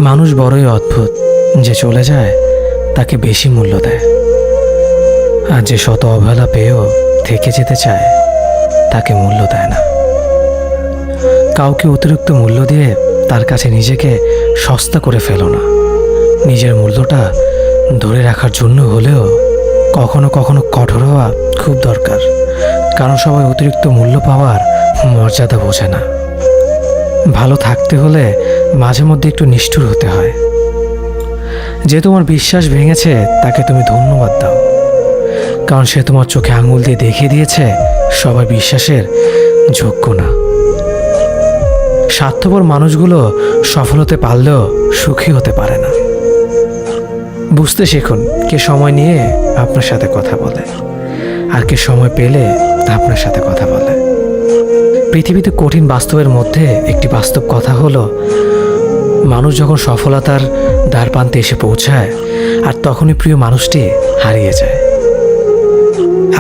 মানুষ বড়ই অদ্ভুত, যে চলে যায় তাকে বেশি মূল্য দেয়, আর যে শত অবহেলা পেয়েও থেকে যেতে চায় তাকে মূল্য দেয় না। কাউকে অতিরিক্ত মূল্য দিয়ে তার কাছে নিজেকে সস্তা করে ফেলো না। নিজের মূল্যটা ধরে রাখার জন্য হলেও কখনো কখনো কঠোর হওয়া খুব দরকার, কারণ সবাই অতিরিক্ত মূল্য পাওয়ার মর্যাদা বোঝে না। ভালো থাকতে হলে মাঝে মধ্যে একটু নিষ্ঠুর হতে হয়। যে তোমার বিশ্বাস ভেঙেছে তাকে তুমি ধন্যবাদ দাও, কারণ সে তোমার চোখে আঙুল দিয়ে দেখিয়ে দিয়েছে সবাই বিশ্বাসের যোগ্য না। স্বার্থপর মানুষগুলো সফল হতে পারলেও সুখী হতে পারে না। বুঝতে শিখুন কে সময় নিয়ে আপনার সাথে কথা বলে, আর কে সময় পেলে আপনার সাথে কথা বলে। পৃথিবীতে কঠিন বাস্তবের মধ্যে একটি বাস্তব কথা হলো, মানুষ যখন সফলতার দ্বারপ্রান্তে এসে পৌঁছায় আর তখনই প্রিয় মানুষটি হারিয়ে যায়।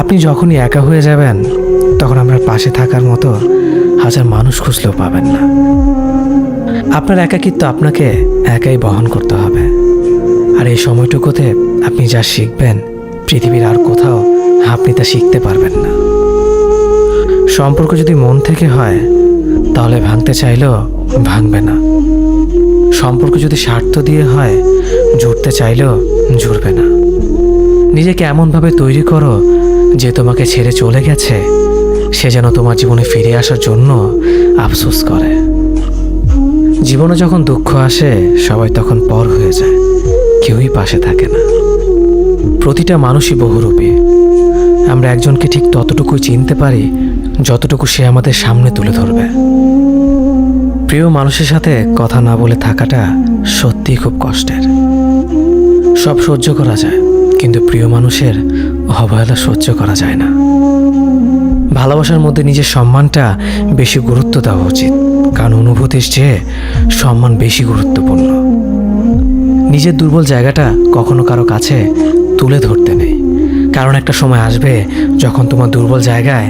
আপনি যখনই একা হয়ে যাবেন তখন আপনার পাশে থাকার মতো হাজার মানুষ খুঁজলেও পাবেন না। আপনার একাকিত্ব আপনাকে একাই বহন করতে হবে, আর এই সময়টুকুতে আপনি যা শিখবেন পৃথিবীর আর কোথাও আপনি তা শিখতে পারবেন না। সম্পর্ক যদি মন থেকে হয় তাহলে ভাঙতে চাইলেও ভাঙবে না। সম্পর্ক যদি স্বার্থ দিয়ে হয় জুড়তে চাইলেও জুড়বে না। নিজেকে এমনভাবে তৈরি করো যে তোমাকে ছেড়ে চলে গেছে সে যেন তোমার জীবনে ফিরে আসার জন্য আফসোস করে। জীবনে যখন দুঃখ আসে সবাই তখন পর হয়ে যায়, কেউই পাশে থাকে না। প্রতিটা মানুষই বহুরূপী। আমরা একজনকে ঠিক ততটুকুই চিনতে পারি যতটুকু সে আমাদের সামনে তুলে ধরবে। প্রিয় মানুষের সাথে কথা না বলে থাকাটা সত্যিই খুব কষ্টের। সব সহ্য করা যায়, কিন্তু প্রিয় মানুষের অবহেলা সহ্য করা যায় না। ভালোবাসার মধ্যে নিজের সম্মানটা বেশি গুরুত্ব দেওয়া উচিত, কারণ অনুভূতির চেয়ে সম্মান বেশি গুরুত্বপূর্ণ। নিজের দুর্বল জায়গাটা কখনো কারো কাছে তুলে ধরতে নেই, কারণ একটা সময় আসবে যখন তোমার দুর্বল জায়গায়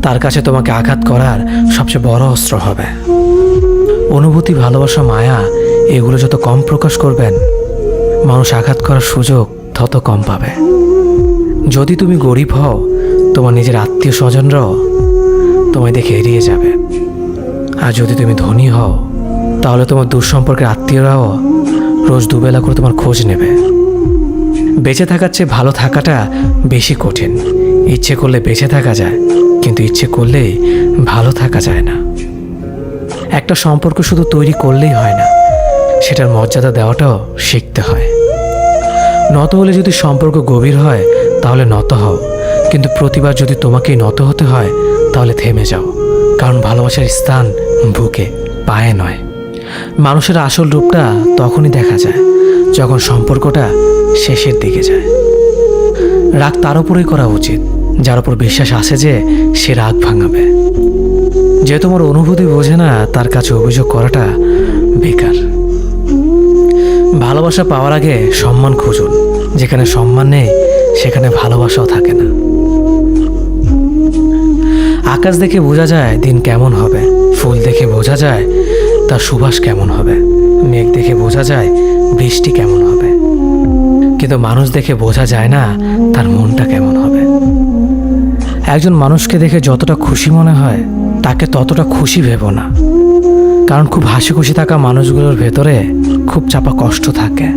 তার কাছে তোমাকে আঘাত করার সবচেয়ে বড় অস্ত্র হবে। অনুভূতি, ভালোবাসা, মায়া এগুলো যত কম প্রকাশ করবেন মানুষ আঘাত করার সুযোগ তত কম পাবে। যদি তুমি গরিব হও তোমার নিজের আত্মীয় স্বজনরাও তোমায় দেখে এড়িয়ে যাবে, আর যদি তুমি ধনী হও তাহলে তোমার দূর সম্পর্কের আত্মীয়রাও রোজ দুবেলা করে তোমার খোঁজ নেবে। বেঁচে থাকার চেয়ে ভালো থাকাটা বেশি কঠিন। ইচ্ছে করলে বেঁচে থাকা যায়, কিন্তু ইচ্ছে করলেই ভালো থাকা যায় না। একটা সম্পর্ক শুধু তৈরি করলেই হয় না, সেটার মর্যাদা দেওয়াটাও শিখতে হয়। নত হলে যদি সম্পর্ক গভীর হয় তাহলে নত হও, কিন্তু প্রতিবার যদি তোমাকেই নত হতে হয় তাহলে থেমে যাও, কারণ ভালোবাসার স্থান বুকে, পায়ে নয়। মানুষের আসল রূপটা তখনই দেখা যায় যখন সম্পর্কটা শেষের দিকে যায়। রাগ তার উপরেই করা উচিত যার উপর বিশ্বাস আছে যে সে রাগ ভাঙাবে। যে তোমার অনুভূতি বোঝে না তার কাছে অভিযোগ করাটা বেকার। ভালোবাসা পাওয়ার আগে সম্মান খুঁজুন, যেখানে সম্মান নেই সেখানে ভালোবাসাও থাকে না। আকাশ দেখে বোঝা যায় দিন কেমন হবে, ফুল দেখে বোঝা যায় তার সুবাস কেমন হবে, মেঘ দেখে বোঝা যায় বৃষ্টি কেমন হবে, কিন্তু মানুষ দেখে বোঝা যায় না তার মনটা কেমন হবে। একজন মানুষকে দেখে যতটা খুশি মনে হয় তাকে ততটা খুশি ভেবো না, কারণ খুব হাসি খুশি থাকা মানুষগুলোর ভেতরে খুব চাপা কষ্ট থাকে।